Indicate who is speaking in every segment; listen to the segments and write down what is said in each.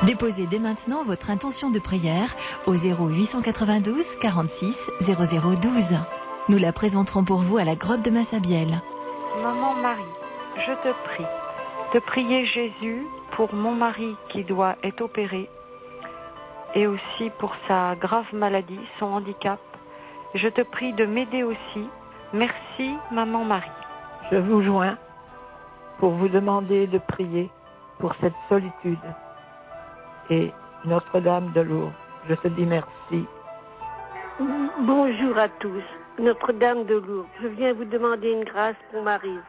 Speaker 1: Déposez dès maintenant votre intention de prière au 0892 46 0012. Nous la présenterons pour vous à la grotte de Massabielle.
Speaker 2: Maman Marie, je te prie de prier Jésus pour mon mari qui doit être opéré et aussi pour sa grave maladie, son handicap. Je te prie de m'aider aussi. Merci, Maman Marie.
Speaker 3: Je vous joins pour vous demander de prier pour cette solitude. Et Notre-Dame de Lourdes, je te dis merci.
Speaker 4: Bonjour à tous. Notre-Dame de Lourdes, je viens vous demander une grâce pour Maryse,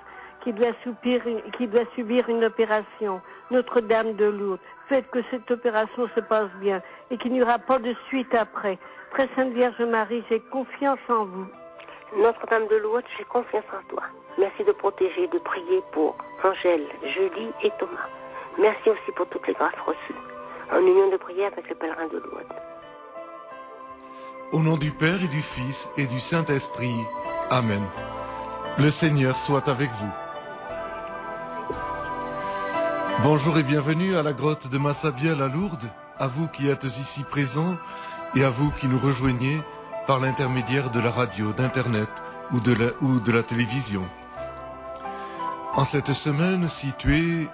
Speaker 4: qui doit subir une opération. Notre-Dame de Lourdes, faites que cette opération se passe bien et qu'il n'y aura pas de suite après. Très Sainte Vierge Marie, j'ai confiance en vous.
Speaker 5: Notre-Dame de Lourdes, j'ai confiance en toi. Merci de protéger, de prier pour Angèle, Julie et Thomas. Merci aussi pour toutes les grâces reçues. En union de prière avec le pèlerin de Lourdes.
Speaker 6: Au nom du Père et du Fils et du Saint-Esprit. Amen. Le Seigneur soit avec vous. Bonjour et bienvenue à la grotte de Massabielle à Lourdes, à vous qui êtes ici présents et à vous qui nous rejoignez par l'intermédiaire de la radio, d'Internet ou de la télévision. En cette semaine située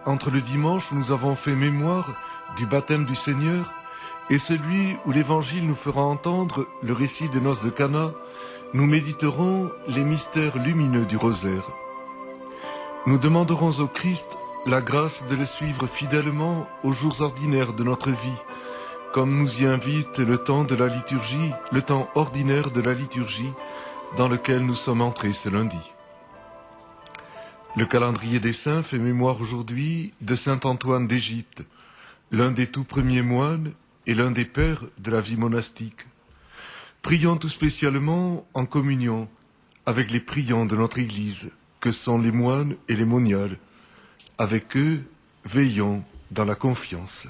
Speaker 6: entre le dimanche où nous avons fait mémoire du baptême du Seigneur et celui où l'Évangile nous fera entendre le récit des noces de Cana, nous méditerons les mystères lumineux du rosaire. Nous demanderons au Christ la grâce de le suivre fidèlement aux jours ordinaires de notre vie, comme nous y invite le temps de la liturgie, le temps ordinaire de la liturgie dans lequel nous sommes entrés ce lundi. Le calendrier des saints fait mémoire aujourd'hui de saint Antoine d'Égypte, l'un des tout premiers moines et l'un des pères de la vie monastique. Prions tout spécialement en communion avec les priants de notre Église, que sont les moines et les moniales. Avec eux, veillons dans la confiance.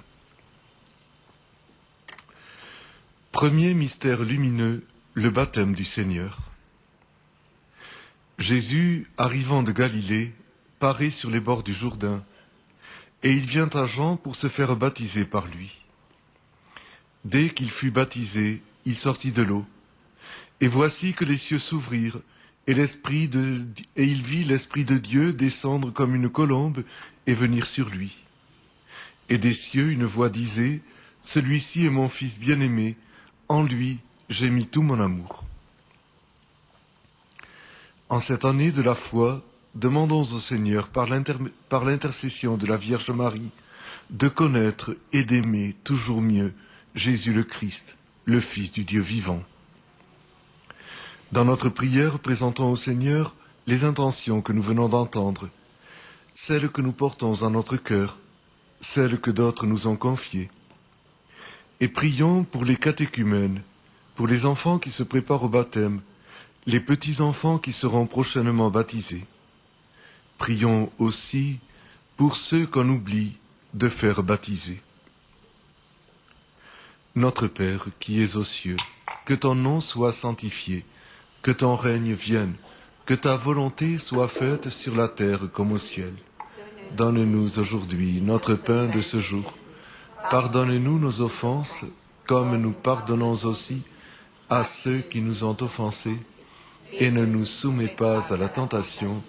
Speaker 6: Premier mystère lumineux, le baptême du Seigneur. Jésus, arrivant de Galilée, paraît sur les bords du Jourdain, et il vient à Jean pour se faire baptiser par lui. Dès qu'il fut baptisé, il sortit de l'eau, et voici que les cieux s'ouvrirent, et il vit l'Esprit de Dieu descendre comme une colombe et venir sur lui. Et des cieux une voix disait, « Celui-ci est mon Fils bien-aimé, en lui j'ai mis tout mon amour. » En cette année de la foi, demandons au Seigneur, par l'intercession de la Vierge Marie, de connaître et d'aimer toujours mieux Jésus le Christ, le Fils du Dieu vivant. Dans notre prière, présentons au Seigneur les intentions que nous venons d'entendre, celles que nous portons en notre cœur, celles que d'autres nous ont confiées. Et prions pour les catéchumènes, pour les enfants qui se préparent au baptême, les petits-enfants qui seront prochainement baptisés. Prions aussi pour ceux qu'on oublie de faire baptiser. Notre Père qui es aux cieux, que ton nom soit sanctifié, que ton règne vienne, que ta volonté soit faite sur la terre comme au ciel. Donne-nous aujourd'hui notre pain de ce jour. Pardonne-nous nos offenses, comme nous pardonnons aussi à ceux qui nous ont offensés, et ne nous soumets pas à la tentation,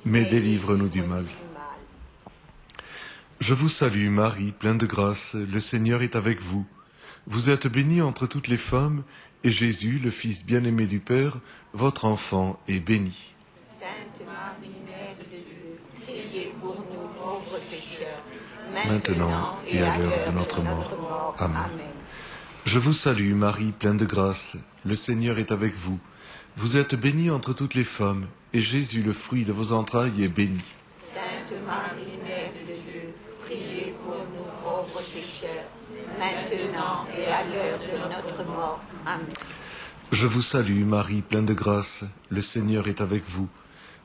Speaker 6: mais délivre-nous du mal. Je vous salue Marie, pleine de grâce, le Seigneur est avec vous. Vous êtes bénie entre toutes les femmes, et Jésus, le Fils bien-aimé du Père, votre enfant, est béni.
Speaker 7: Sainte Marie, Mère de Dieu, priez pour nous pauvres pécheurs,
Speaker 6: maintenant et à l'heure de notre mort. Amen. Je vous salue Marie, pleine de grâce, le Seigneur est avec vous. Vous êtes bénie entre toutes les femmes, et Jésus, le fruit de vos entrailles, est béni.
Speaker 7: Sainte Marie, Mère de Dieu, priez pour nous pauvres pécheurs, maintenant et à l'heure de notre mort. Amen.
Speaker 6: Je vous salue Marie, pleine de grâce, le Seigneur est avec vous.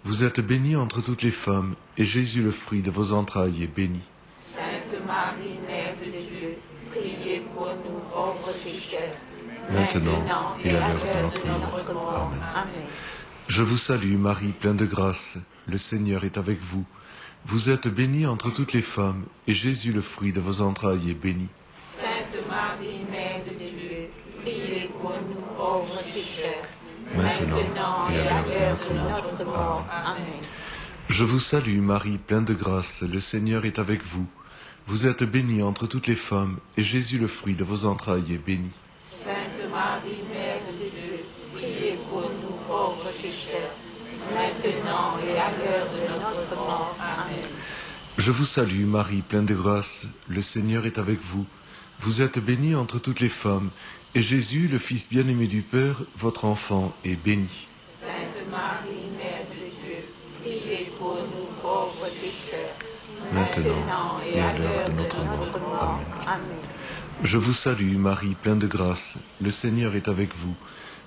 Speaker 6: Vous êtes bénie entre toutes les femmes, et Jésus, le fruit de vos entrailles, est béni.
Speaker 7: Sainte Marie, Mère de Dieu, priez pour nous pauvres pécheurs,
Speaker 6: maintenant et à l'heure de notre mort. Amen. Je vous salue Marie, pleine de grâce, le Seigneur est avec vous. Vous êtes bénie entre toutes les femmes, et Jésus, le fruit de vos entrailles, est béni.
Speaker 7: Sainte Marie, Mère de Dieu, priez pour nous pauvres pécheurs, maintenant et à l'heure de notre mort. Amen.
Speaker 6: Je vous salue, Marie, pleine de grâce, le Seigneur est avec vous. Vous êtes bénie entre toutes les femmes, et Jésus, le fruit de vos entrailles, est béni.
Speaker 7: Sainte Marie, Mère de Dieu, priez pour nous pauvres pécheurs, maintenant et à l'heure de notre mort. Amen.
Speaker 6: Je vous salue, Marie, pleine de grâce, le Seigneur est avec vous. Vous êtes bénie entre toutes les femmes, et Jésus, le Fils bien-aimé du Père, votre enfant, est béni.
Speaker 7: Sainte Marie, Mère de Dieu, priez pour nous pauvres pécheurs,
Speaker 6: maintenant et à l'heure de notre mort. Amen. Je vous salue, Marie, pleine de grâce, le Seigneur est avec vous.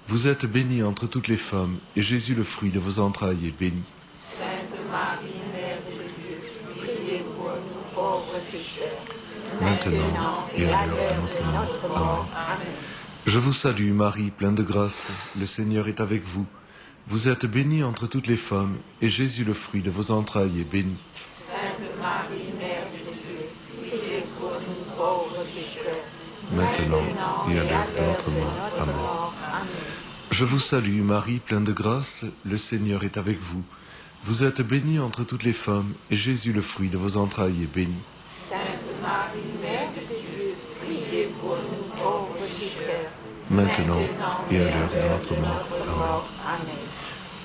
Speaker 6: Vous êtes bénie entre toutes les femmes, et Jésus, le fruit de vos entrailles, est béni.
Speaker 7: Sainte Marie, Mère de Dieu, priez pour nous pauvres pécheurs,
Speaker 6: maintenant et à l'heure de notre mort. Amen. Je vous salue, Marie, pleine de grâce, le Seigneur est avec vous. Vous êtes bénie entre toutes les femmes, et Jésus, le fruit de vos entrailles, est béni.
Speaker 7: Sainte Marie, Mère de Dieu, priez pour nous pauvres pécheurs,
Speaker 6: maintenant et à l'heure de notre mort. Amen. Je vous salue, Marie, pleine de grâce, le Seigneur est avec vous. Vous êtes bénie entre toutes les femmes, et Jésus, le fruit de vos entrailles, est béni.
Speaker 7: Sainte Marie, Mère de Dieu, priez pour nous pauvres pécheurs,
Speaker 6: maintenant et à l'heure de notre mort.
Speaker 7: Amen.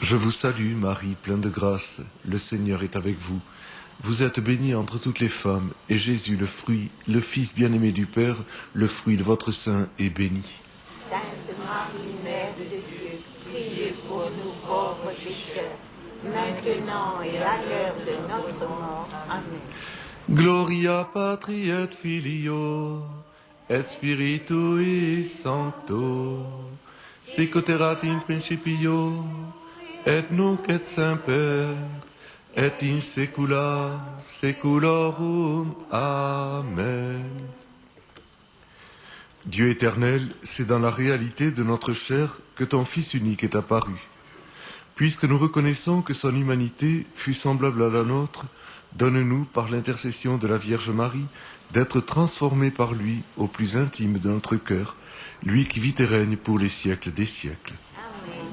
Speaker 6: Je vous salue, Marie, pleine de grâce, le Seigneur est avec vous. Vous êtes bénie entre toutes les femmes, et Jésus, le fruit, le Fils bien-aimé du Père, le fruit de votre sein, est béni.
Speaker 7: Sainte Marie, Mère de Dieu, priez pour nous pauvres pécheurs, maintenant et à l'heure de notre mort. Amen.
Speaker 6: Gloria Patri et Filio, et Spiritui Sancto, sic erat in principio, et nunc et semper, et in saecula saeculorum. Amen. Dieu éternel, c'est dans la réalité de notre chair que ton Fils unique est apparu. Puisque nous reconnaissons que son humanité fut semblable à la nôtre, donne-nous, par l'intercession de la Vierge Marie, d'être transformés par lui au plus intime de notre cœur, lui qui vit et règne pour les siècles des siècles.
Speaker 7: Amen.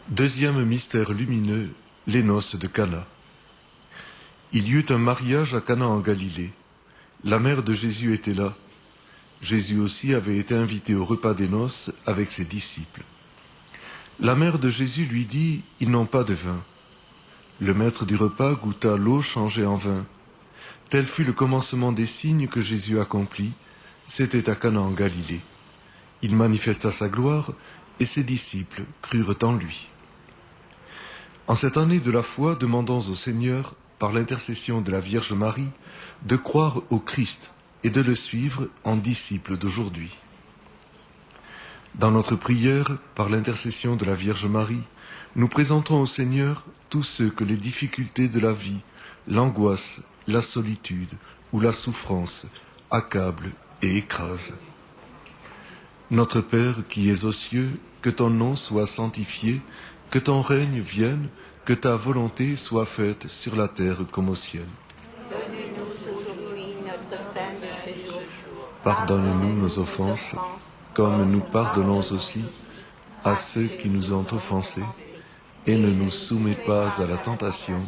Speaker 6: Deuxième mystère lumineux, les noces de Cana. Il y eut un mariage à Cana en Galilée. La mère de Jésus était là. Jésus aussi avait été invité au repas des noces avec ses disciples. La mère de Jésus lui dit, « Ils n'ont pas de vin. » Le maître du repas goûta l'eau changée en vin. Tel fut le commencement des signes que Jésus accomplit. C'était à Cana en Galilée. Il manifesta sa gloire et ses disciples crurent en lui. En cette année de la foi, demandons au Seigneur, par l'intercession de la Vierge Marie, de croire au Christ et de le suivre en disciple d'aujourd'hui. Dans notre prière, par l'intercession de la Vierge Marie, nous présentons au Seigneur tous ceux que les difficultés de la vie, l'angoisse, la solitude ou la souffrance accablent et écrasent. Notre Père qui es aux cieux, que ton nom soit sanctifié, que ton règne vienne, que ta volonté soit faite sur la terre comme au ciel.
Speaker 7: Donne-nous aujourd'hui notre pain de ce jour.
Speaker 6: Pardonne-nous nos offenses, comme nous pardonnons aussi à ceux qui nous ont offensés, et ne nous soumets pas à la tentation,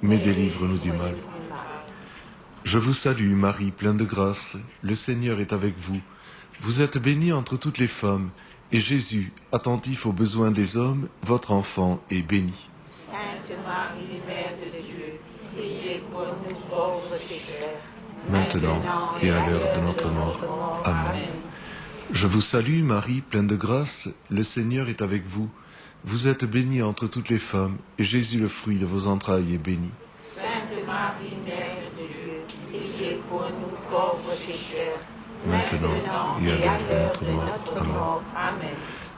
Speaker 6: mais délivre-nous du mal. Je vous salue, Marie, pleine de grâce, le Seigneur est avec vous. Vous êtes bénie entre toutes les femmes, et Jésus, attentif aux besoins des hommes, votre enfant, est béni.
Speaker 7: Sainte Marie, Mère de Dieu, priez pour nous pauvres pécheurs,
Speaker 6: maintenant et à l'heure de notre mort. Amen. Je vous salue, Marie, pleine de grâce, le Seigneur est avec vous. Vous êtes bénie entre toutes les femmes, et Jésus, le fruit de vos entrailles, est béni.
Speaker 7: Sainte Marie, Mère de Dieu, priez pour nous pauvres pécheurs,
Speaker 6: maintenant et à l'heure de notre mort.
Speaker 7: Amen.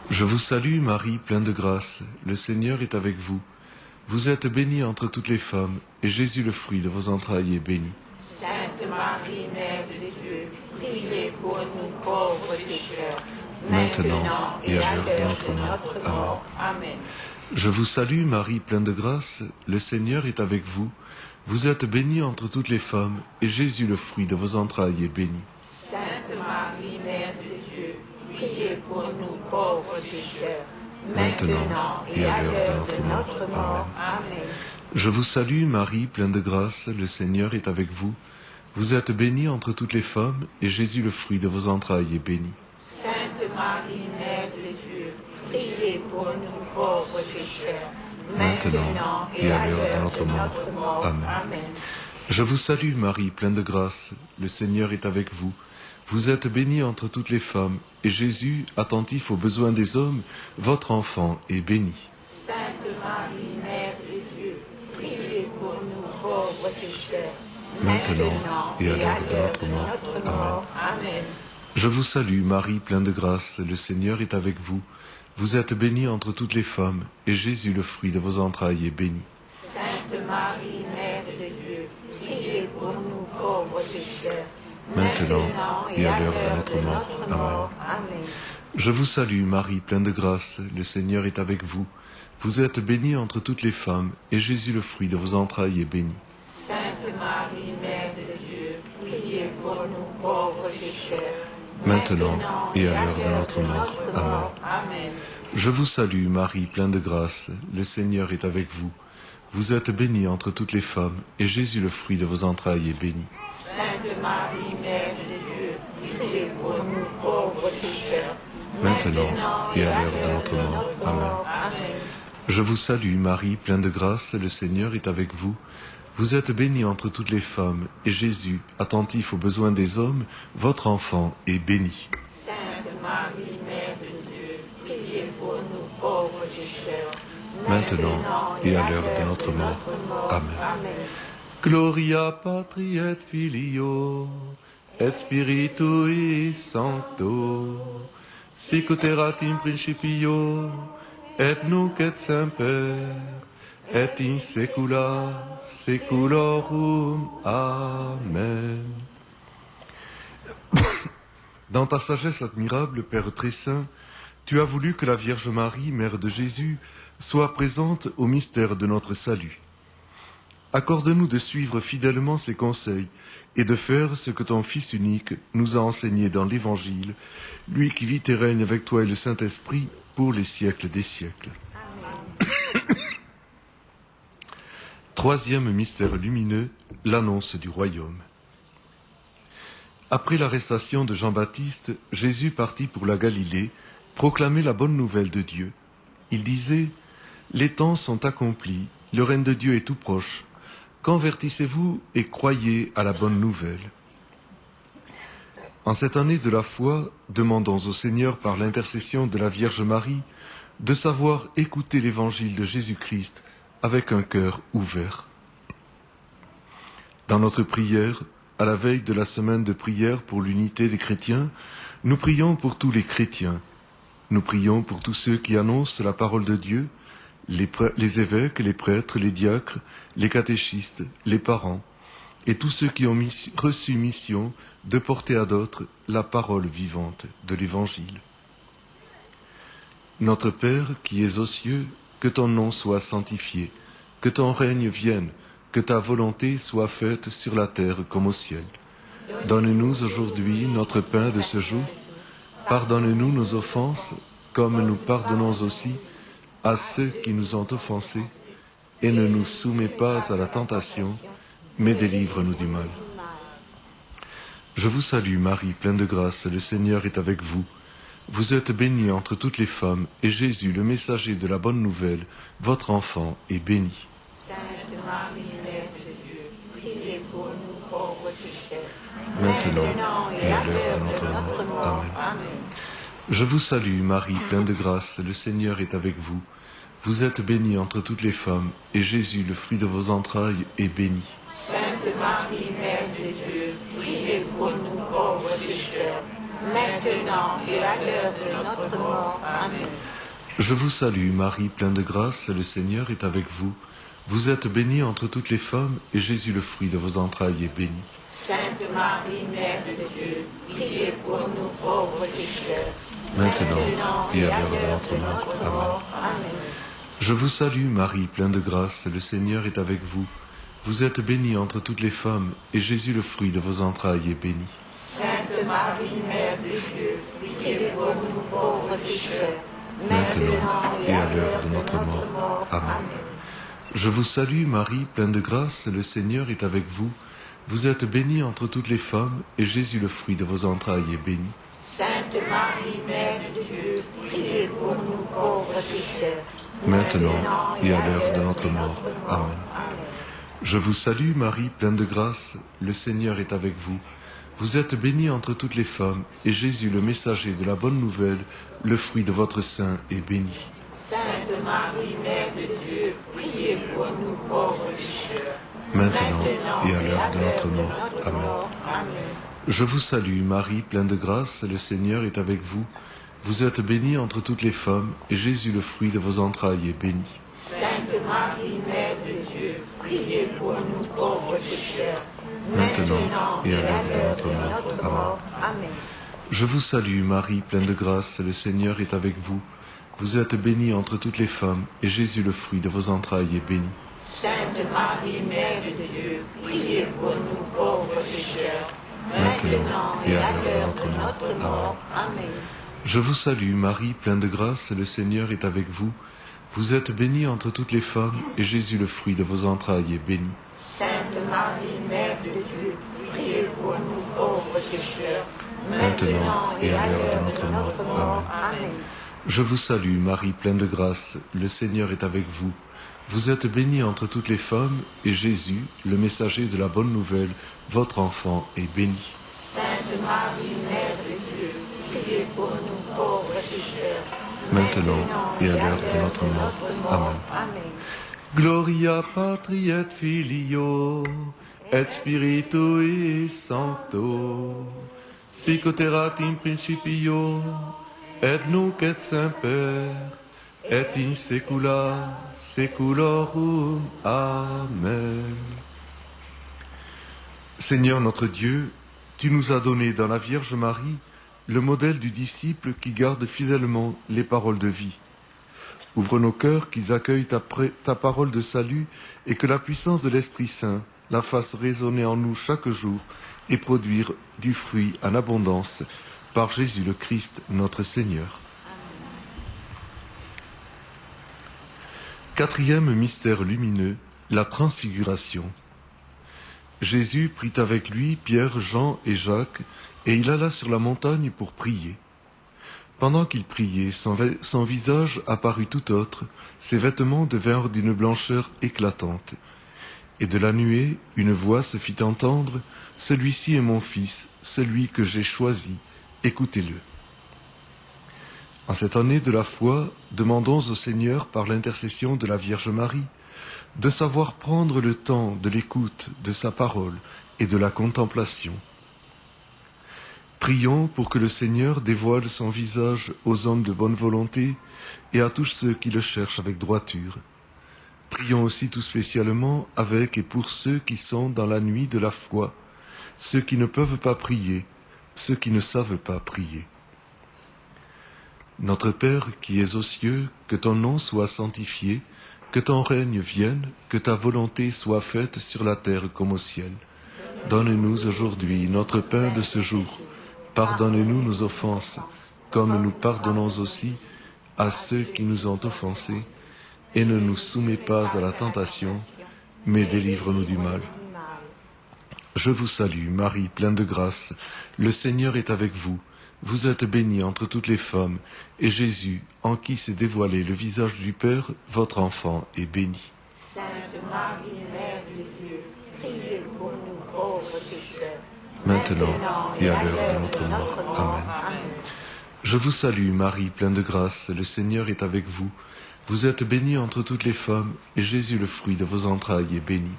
Speaker 6: Je vous salue, Marie, pleine de grâce, le Seigneur est avec vous. Vous êtes bénie entre toutes les femmes, et Jésus, le fruit de vos entrailles, est béni.
Speaker 7: Sainte Marie, Mère de Dieu, priez pour nous pauvres pécheurs,
Speaker 6: maintenant et à l'heure de notre mort.
Speaker 7: Amen.
Speaker 6: Je vous salue Marie, pleine de grâce, le Seigneur est avec vous. Vous êtes bénie entre toutes les femmes, et Jésus, le fruit de vos entrailles, est béni.
Speaker 7: Sainte Marie, Mère de Dieu, priez pour nous pauvres pécheurs, maintenant et à l'heure de notre mort. Amen.
Speaker 6: Je vous salue Marie, pleine de grâce, le Seigneur est avec vous. Vous êtes bénie entre toutes les femmes, et Jésus, le fruit de vos entrailles, est béni.
Speaker 7: Sainte Marie, Mère de Dieu, priez pour nous pauvres pécheurs, maintenant et à l'heure de notre mort.
Speaker 6: Amen. Je vous salue Marie, pleine de grâce, le Seigneur est avec vous. Vous êtes bénie entre toutes les femmes, et Jésus, attentif aux besoins des hommes, votre enfant, est béni.
Speaker 7: Sainte Marie, Mère de Dieu, priez pour nous pauvres pécheurs, maintenant et à l'heure de notre mort. Amen.
Speaker 6: Je vous salue Marie, pleine de grâce, le Seigneur est avec vous. Vous êtes bénie entre toutes les femmes, et Jésus, le fruit de vos entrailles, est béni.
Speaker 7: Sainte Marie, Mère de Dieu, priez pour nous pauvres pécheurs,
Speaker 6: maintenant et à l'heure de notre mort.
Speaker 7: Amen.
Speaker 6: Je vous salue Marie, pleine de grâce, le Seigneur est avec vous. Vous êtes bénie entre toutes les femmes, et Jésus, le fruit de vos entrailles, est béni.
Speaker 7: Sainte Marie, Mère de Dieu, priez pour nous pauvres pécheurs,
Speaker 6: maintenant et à l'heure de notre mort.
Speaker 7: Amen.
Speaker 6: Je vous salue Marie, pleine de grâce, le Seigneur est avec vous. Vous êtes bénie entre toutes les femmes, et Jésus, le fruit de vos entrailles, est béni.
Speaker 7: Sainte Marie, Mère de Dieu, priez pour nous pauvres pécheurs,
Speaker 6: maintenant et à l'heure de notre mort. Amen. Je vous salue Marie, pleine de grâce, le Seigneur est avec vous. Vous êtes bénie entre toutes les femmes, et Jésus, attentif aux besoins des hommes, votre enfant, est béni.
Speaker 7: Sainte Marie, Mère de Dieu, priez pour nous pauvres pécheurs,
Speaker 6: maintenant et à l'heure de notre mort. Amen. Gloria Patri et Filio, et Spiritui Sancto, sic erat in principio, et nunc et semper, et in saecula saeculorum. Amen. Dans ta sagesse admirable, Père très saint, tu as voulu que la Vierge Marie, Mère de Jésus, soit présente au mystère de notre salut. Accorde-nous de suivre fidèlement ses conseils et de faire ce que ton Fils unique nous a enseigné dans l'Évangile, lui qui vit et règne avec toi et le Saint-Esprit pour les siècles des siècles. Troisième mystère lumineux, l'annonce du royaume. Après l'arrestation de Jean-Baptiste, Jésus partit pour la Galilée, proclamer la bonne nouvelle de Dieu. Il disait « Les temps sont accomplis, le règne de Dieu est tout proche. Convertissez-vous et croyez à la bonne nouvelle. » En cette année de la foi, demandons au Seigneur par l'intercession de la Vierge Marie de savoir écouter l'évangile de Jésus-Christ avec un cœur ouvert. Dans notre prière, à la veille de la semaine de prière pour l'unité des chrétiens, nous prions pour tous les chrétiens. Nous prions pour tous ceux qui annoncent la parole de Dieu, les évêques, les prêtres, les diacres, les catéchistes, les parents, et tous ceux qui ont reçu mission de porter à d'autres la parole vivante de l'Évangile. Notre Père qui es aux cieux, que ton nom soit sanctifié, que ton règne vienne, que ta volonté soit faite sur la terre comme au ciel. Donne-nous aujourd'hui notre pain de ce jour. Pardonne-nous nos offenses, comme nous pardonnons aussi à ceux qui nous ont offensés, et ne nous soumets pas à la tentation, mais délivre-nous du mal. Je vous salue Marie, pleine de grâce, le Seigneur est avec vous. Vous êtes bénie entre toutes les femmes, et Jésus, le messager de la bonne nouvelle, votre enfant, est béni.
Speaker 7: Sainte Marie, Mère de Dieu, priez pour nous pauvres pécheurs,
Speaker 6: maintenant et à l'heure de notre mort. Amen. Je vous salue Marie, pleine de grâce, le Seigneur est avec vous. Vous êtes bénie entre toutes les femmes, et Jésus, le fruit de vos entrailles, est béni.
Speaker 7: Sainte Marie, Mère de Dieu, priez pour nous pauvres pécheurs, maintenant et à l'heure de notre mort. Amen.
Speaker 6: Je vous salue Marie, pleine de grâce, le Seigneur est avec vous. Vous êtes bénie entre toutes les femmes, et Jésus, le fruit de vos entrailles, est béni.
Speaker 7: Sainte Marie, Mère de Dieu, priez pour nous pauvres pécheurs,
Speaker 6: maintenant et à l'heure de notre mort. Amen. Je vous salue Marie, pleine de grâce, le Seigneur est avec vous. Vous êtes bénie entre toutes les femmes, et Jésus, le fruit de vos entrailles, est béni.
Speaker 7: Sainte Marie, Mère de Dieu, priez pour nous pauvres pécheurs,
Speaker 6: maintenant et à l'heure de notre mort. Amen. Je vous salue Marie, pleine de grâce, le Seigneur est avec vous. Vous êtes bénie entre toutes les femmes, et Jésus, le fruit de vos entrailles, est béni.
Speaker 7: Sainte Marie, Mère de Dieu, priez pour nous pauvres pécheurs,
Speaker 6: maintenant et à l'heure de notre mort. Amen. Je vous salue Marie, pleine de grâce, le Seigneur est avec vous. Vous êtes bénie entre toutes les femmes, et Jésus, le messager de la bonne nouvelle, le fruit de votre sein, est béni.
Speaker 7: Sainte Marie, Mère de Dieu, priez pour nous pauvres pécheurs,
Speaker 6: maintenant et à l'heure de notre mort. Amen. Je vous salue Marie, pleine de grâce, le Seigneur est avec vous. Vous êtes bénie entre toutes les femmes, et Jésus, le fruit de vos entrailles, est béni.
Speaker 7: Sainte Marie, Mère de Dieu, priez pour nous pauvres pécheurs,
Speaker 6: maintenant et à l'heure de notre mort.
Speaker 7: Amen.
Speaker 6: Je vous salue Marie, pleine de grâce, le Seigneur est avec vous. Vous êtes bénie entre toutes les femmes, et Jésus, le fruit de vos entrailles, est béni.
Speaker 7: Sainte Marie, Mère de Dieu, priez pour nous pauvres pécheurs,
Speaker 6: maintenant et à l'heure de notre mort.
Speaker 7: Amen.
Speaker 6: Je vous salue Marie, pleine de grâce, le Seigneur est avec vous. Vous êtes bénie entre toutes les femmes, et Jésus, le fruit de vos entrailles, est béni.
Speaker 7: Sainte Marie, Mère de Dieu, priez pour nous pauvres pécheurs,
Speaker 6: maintenant et à l'heure de notre mort. Amen. Je vous salue Marie, pleine de grâce, le Seigneur est avec vous. Vous êtes bénie entre toutes les femmes, et Jésus, le messager de la bonne nouvelle, votre enfant, est béni.
Speaker 7: Sainte Marie, Mère de Dieu, priez pour nous pauvres pécheurs,
Speaker 6: maintenant et à l'heure de notre mort. Amen. Gloria Patri et Filio, et Spiritui Sancto, sic ut erat in principio, et nunc et semper, et in saecula saeculorum. Amen. Seigneur notre Dieu, tu nous as donné dans la Vierge Marie le modèle du disciple qui garde fidèlement les paroles de vie. Ouvre nos cœurs qu'ils accueillent ta parole de salut et que la puissance de l'Esprit Saint la fasse résonner en nous chaque jour et produire du fruit en abondance par Jésus le Christ, notre Seigneur. Quatrième mystère lumineux, la transfiguration. Jésus prit avec lui Pierre, Jean et Jacques, et il alla sur la montagne pour prier. Pendant qu'il priait, son visage apparut tout autre, ses vêtements devinrent d'une blancheur éclatante. Et de la nuée, une voix se fit entendre, « Celui-ci est mon Fils, celui que j'ai choisi, écoutez-le. » En cette année de la foi, demandons au Seigneur, par l'intercession de la Vierge Marie, de savoir prendre le temps de l'écoute de sa parole et de la contemplation. Prions pour que le Seigneur dévoile son visage aux hommes de bonne volonté et à tous ceux qui le cherchent avec droiture. Prions aussi tout spécialement avec et pour ceux qui sont dans la nuit de la foi, ceux qui ne peuvent pas prier, ceux qui ne savent pas prier. Notre Père qui es aux cieux, que ton nom soit sanctifié, que ton règne vienne, que ta volonté soit faite sur la terre comme au ciel. Donne-nous aujourd'hui notre pain de ce jour. Pardonne-nous nos offenses, comme nous pardonnons aussi à ceux qui nous ont offensés, et ne nous soumets pas à la tentation, mais délivre-nous du mal. Je vous salue, Marie, pleine de grâce, le Seigneur est avec vous. Vous êtes bénie entre toutes les femmes, et Jésus, en qui s'est dévoilé le visage du Père, votre enfant, est béni.
Speaker 7: Sainte Marie, Mère de Dieu, priez pour nous pauvres pécheurs,
Speaker 6: maintenant et à l'heure de notre mort. Amen. Je vous salue, Marie, pleine de grâce, le Seigneur est avec vous. Vous êtes bénie entre toutes les femmes, et Jésus, le fruit de vos entrailles, est béni.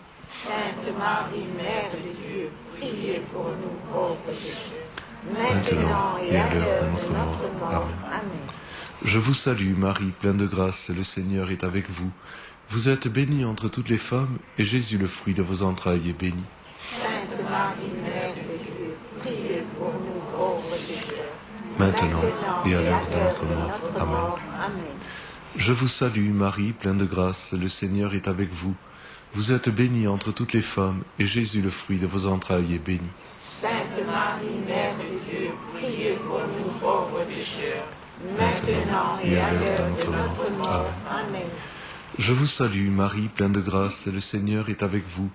Speaker 7: Sainte Marie, Mère de Dieu, priez pour nous pauvres pécheurs,
Speaker 6: maintenant et à l'heure de notre mort. Amen. Je vous salue, Marie, pleine de grâce, le Seigneur est avec vous. Vous êtes bénie entre toutes les femmes, et Jésus, le fruit de vos entrailles, est béni.
Speaker 7: Sainte Marie, Mère de Dieu, priez pour nous pauvres pécheurs,
Speaker 6: maintenant et à l'heure de notre mort. Amen. Je vous salue Marie, pleine de grâce, le Seigneur est avec vous. Vous êtes bénie entre toutes les femmes, et Jésus, le fruit de vos entrailles, est béni.
Speaker 7: Sainte Marie, Mère de Dieu, priez pour nous pauvres pécheurs, maintenant et à l'heure de notre mort. Amen.
Speaker 6: Je vous salue Marie, pleine de grâce, le Seigneur est avec vous.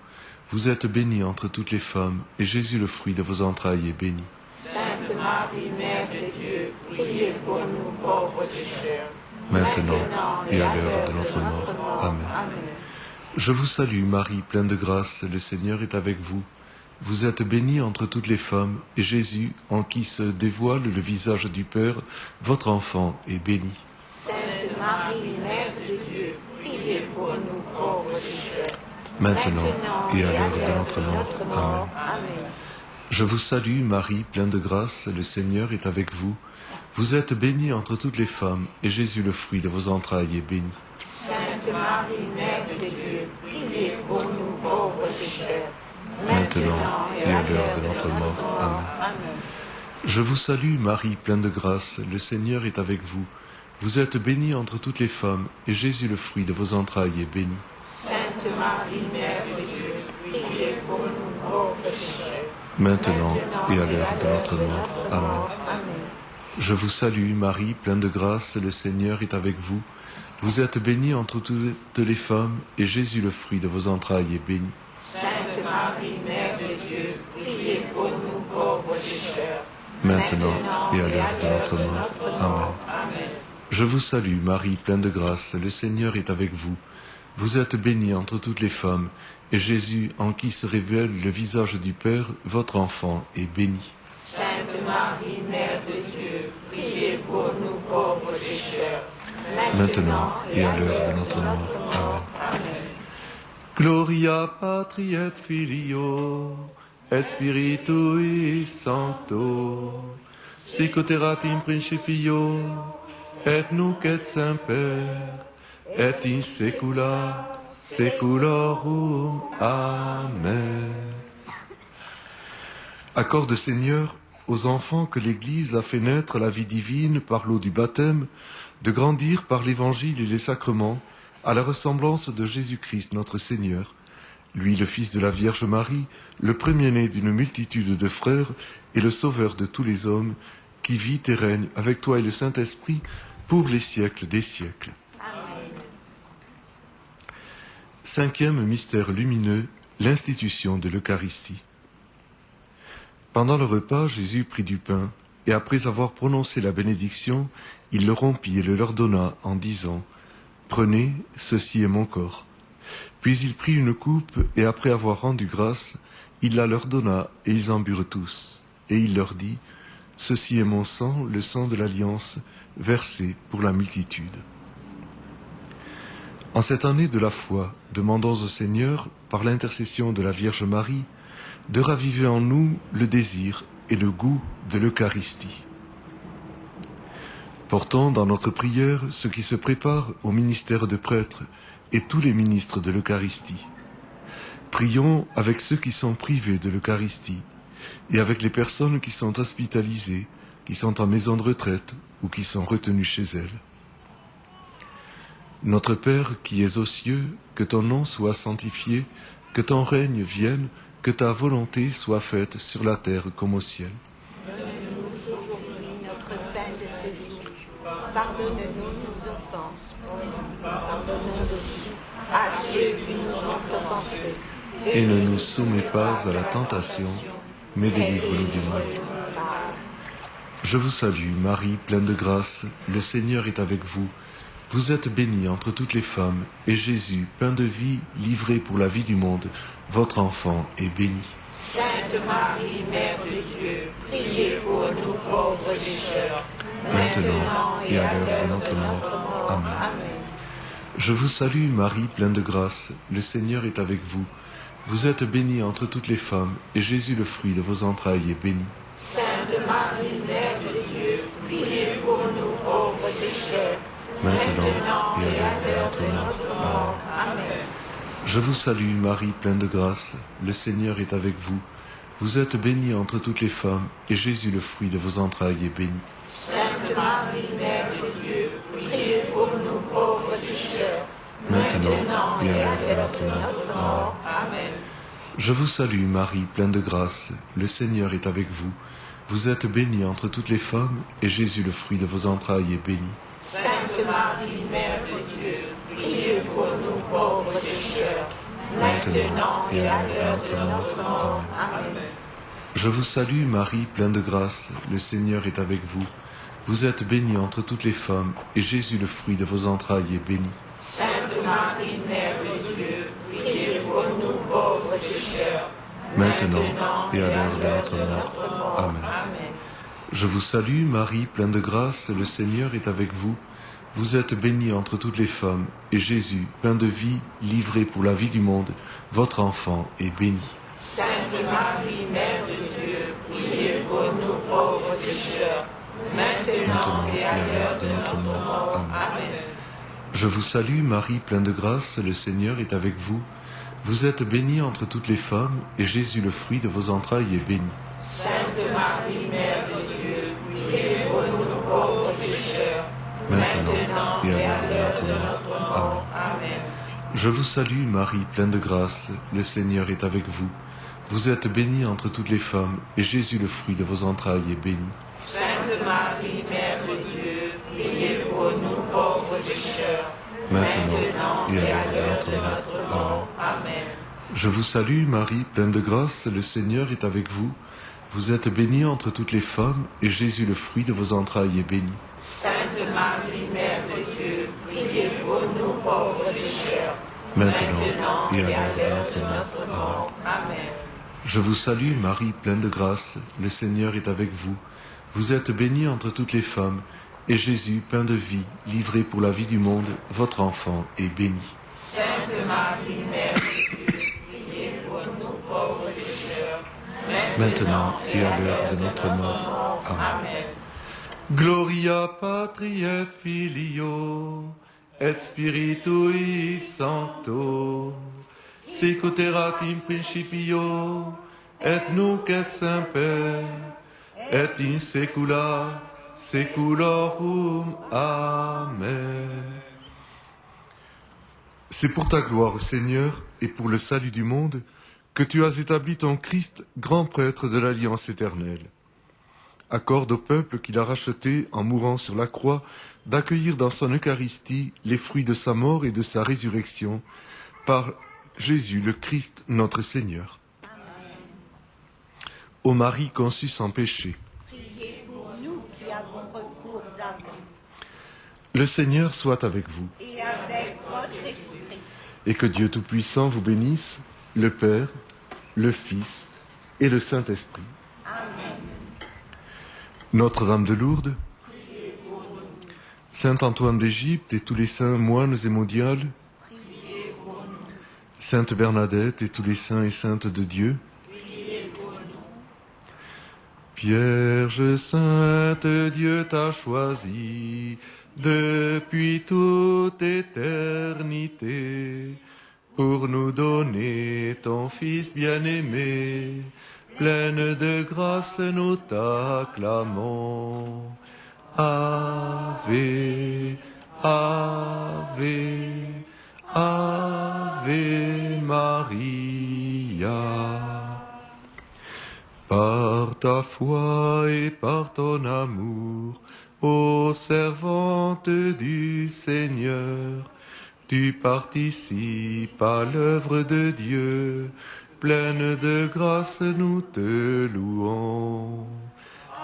Speaker 6: Vous êtes bénie entre toutes les femmes, et Jésus, le fruit de vos entrailles, est béni.
Speaker 7: Sainte Marie, Mère de Dieu, priez pour nous pauvres pécheurs,
Speaker 6: maintenant et à l'heure de notre mort. Amen. Je vous salue Marie, pleine de grâce, le Seigneur est avec vous. Vous êtes bénie entre toutes les femmes, et Jésus, en qui se dévoile le visage du Père, votre enfant, est béni.
Speaker 7: Sainte Marie, Mère de Dieu, priez pour nous pauvres pécheurs,
Speaker 6: maintenant et à l'heure de notre mort. Amen. Je vous salue Marie, pleine de grâce, le Seigneur est avec vous. Vous êtes bénie entre toutes les femmes, et Jésus, le fruit de vos entrailles, est béni.
Speaker 7: Sainte Marie, Mère de Dieu, priez pour nous pauvres pécheurs,
Speaker 6: maintenant et à l'heure de notre mort. Amen. Je vous salue Marie, pleine de grâce, le Seigneur est avec vous. Vous êtes bénie entre toutes les femmes, et Jésus, le fruit de vos entrailles, est béni.
Speaker 7: Sainte Marie, Mère de Dieu, priez pour nous pauvres pécheurs,
Speaker 6: maintenant et à l'heure de notre mort. Amen. Je vous salue Marie, pleine de grâce, le Seigneur est avec vous. Vous êtes bénie entre toutes les femmes, et Jésus, le fruit de vos entrailles, est béni.
Speaker 7: Sainte Marie, Mère de Dieu, priez pour nous pauvres pécheurs,
Speaker 6: maintenant et à l'heure de notre mort. Amen. Je vous salue Marie, pleine de grâce, le Seigneur est avec vous. Vous êtes bénie entre toutes les femmes, et Jésus, en qui se révèle le visage du Père, votre enfant, est béni.
Speaker 7: Sainte Marie, Mère de Dieu, priez pour nous pauvres pécheurs,
Speaker 6: maintenant et à l'heure de notre mort. Amen. Gloria Patri et Filio, et Spiritui Sancto, sic erat in principio, et nunc et semper, et in saecula saeculorum. Amen. Accorde, Seigneur, aux enfants que l'Église a fait naître la vie divine par l'eau du baptême, de grandir par l'Évangile et les sacrements à la ressemblance de Jésus-Christ notre Seigneur, lui le Fils de la Vierge Marie, le premier-né d'une multitude de frères et le Sauveur de tous les hommes, qui vit et règne avec toi et le Saint-Esprit pour les siècles des siècles.
Speaker 7: Amen.
Speaker 6: Cinquième mystère lumineux, l'institution de l'Eucharistie. Pendant le repas, Jésus prit du pain, et après avoir prononcé la bénédiction, il le rompit et le leur donna en disant « Prenez, ceci est mon corps ». Puis il prit une coupe, et après avoir rendu grâce, il la leur donna, et ils en burent tous. Et il leur dit « Ceci est mon sang, le sang de l'Alliance, versé pour la multitude ». En cette année de la foi, demandons au Seigneur, par l'intercession de la Vierge Marie, de raviver en nous le désir et le goût de l'Eucharistie. Portons dans notre prière ceux qui se préparent au ministère de prêtre et tous les ministres de l'Eucharistie. Prions avec ceux qui sont privés de l'Eucharistie et avec les personnes qui sont hospitalisées, qui sont en maison de retraite ou qui sont retenues chez elles. Notre Père qui es aux cieux, que ton nom soit sanctifié, que ton règne vienne, que ta volonté soit faite sur la terre comme au ciel.
Speaker 7: Donne-nous aujourd'hui notre pain de ce jour. Pardonne-nous nos offenses. Pardonne-nous aussi à ceux qui nous ont offensés.
Speaker 6: Et ne nous soumets pas à la tentation, mais délivre-nous du mal. Je vous salue, Marie, pleine de grâce, le Seigneur est avec vous. Vous êtes bénie entre toutes les femmes, et Jésus, pain de vie, livré pour la vie du monde, votre enfant est béni.
Speaker 7: Sainte Marie, Mère de Dieu, priez pour nous pauvres pécheurs,
Speaker 6: maintenant et à l'heure de notre mort. Amen. Je vous salue, Marie, pleine de grâce, le Seigneur est avec vous. Vous êtes bénie entre toutes les femmes, et Jésus, le fruit de vos entrailles, est béni.
Speaker 7: Sainte Marie, Mère de Dieu, priez pour nous pauvres pécheurs,
Speaker 6: maintenant et à l'heure de notre mort. Amen. Je vous salue, Marie, pleine de grâce, le Seigneur est avec vous. Vous êtes bénie entre toutes les femmes, et Jésus, le fruit de vos entrailles, est béni.
Speaker 7: Sainte Marie, Mère de Dieu, priez pour nous pauvres
Speaker 6: maintenant et à l'heure de notre mort. Amen. Je vous salue Marie, pleine de grâce, le Seigneur est avec vous. Vous êtes bénie entre toutes les femmes, et Jésus, le fruit de vos entrailles, est béni.
Speaker 7: Sainte Marie, Mère de Dieu, priez pour nous pauvres pécheurs, maintenant et à l'heure de notre mort. Amen.
Speaker 6: Je vous salue Marie, pleine de grâce, le Seigneur est avec vous. Vous êtes bénie entre toutes les femmes, et Jésus, le fruit de vos entrailles, est béni.
Speaker 7: Sainte Marie, Mère de Dieu, priez pour nous pauvres pécheurs,
Speaker 6: maintenant et à l'heure de notre mort. Amen. Je vous salue Marie, pleine de grâce, le Seigneur est avec vous. Vous êtes bénie entre toutes les femmes, et Jésus, plein de vie, livré pour la vie du monde, votre enfant est béni.
Speaker 7: Sainte Marie, Mère de Dieu, priez pour nous pauvres pécheurs, maintenant et à l'heure de notre mort. Amen.
Speaker 6: Je vous salue Marie, pleine de grâce, le Seigneur est avec vous. Vous êtes bénie entre toutes les femmes, et Jésus, le fruit de vos entrailles, est béni.
Speaker 7: Sainte Marie, Mère de Dieu, priez pour nous pauvres pécheurs,
Speaker 6: maintenant et à l'heure de notre mort.
Speaker 7: Amen.
Speaker 6: Je vous salue Marie, pleine de grâce, le Seigneur est avec vous. Vous êtes bénie entre toutes les femmes, et Jésus, le fruit de vos entrailles, est béni.
Speaker 7: Sainte Marie, Mère de Dieu, priez pour nous pauvres pécheurs, maintenant et à l'heure de notre mort. Amen.
Speaker 6: Je vous salue Marie, pleine de grâce, le Seigneur est avec vous. Vous êtes bénie entre toutes les femmes, et Jésus, le fruit de vos entrailles, est béni.
Speaker 7: Sainte Marie, Mère de Dieu, priez pour nous pauvres pécheurs,
Speaker 6: maintenant et à l'heure de notre mort.
Speaker 7: Amen.
Speaker 6: Je vous salue Marie, pleine de grâce, le Seigneur est avec vous. Vous êtes bénie entre toutes les femmes, et Jésus, plein de vie, livré pour la vie du monde, votre enfant est béni.
Speaker 7: Sainte Marie, Mère de Dieu, priez pour nous pauvres pécheurs,
Speaker 6: maintenant et à l'heure de notre mort. Amen. Gloria Patri et Filio et Spiritui Sancto, sicut erat in principio et nunc et semper et in saecula saeculorum. Amen. C'est pour ta gloire, Seigneur, et pour le salut du monde, que tu as établi ton Christ, grand prêtre de l'Alliance éternelle. Accorde au peuple qu'il a racheté en mourant sur la croix d'accueillir dans son Eucharistie les fruits de sa mort et de sa résurrection par Jésus le Christ notre Seigneur. Amen. Ô Marie conçue sans péché,
Speaker 7: priez pour nous qui avons recours à vous.
Speaker 6: Le Seigneur soit avec vous.
Speaker 7: Et avec votre esprit.
Speaker 6: Et que Dieu Tout-Puissant vous bénisse, le Père, le Fils et le Saint-Esprit.
Speaker 7: Amen.
Speaker 6: Notre-Dame de Lourdes, Saint Antoine d'Égypte et tous les saints moines et mondiales, Sainte Bernadette et tous les saints et saintes de Dieu, Vierge sainte, Dieu t'a choisie depuis toute éternité pour nous donner ton Fils bien-aimé. Pleine de grâce, nous t'acclamons. Ave, Ave, Ave Maria. Par ta foi et par ton amour, ô servante du Seigneur, tu participes à l'œuvre de Dieu. Pleine de grâce, nous te louons.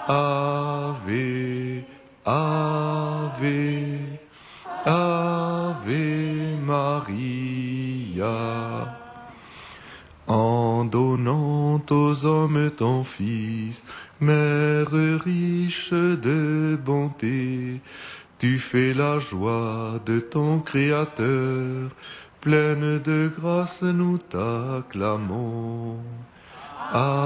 Speaker 6: Ave, Ave, Ave Maria. En donnant aux hommes ton Fils, Mère riche de bonté, tu fais la joie de ton Créateur. Pleine de grâce, nous t'acclamons. Ave,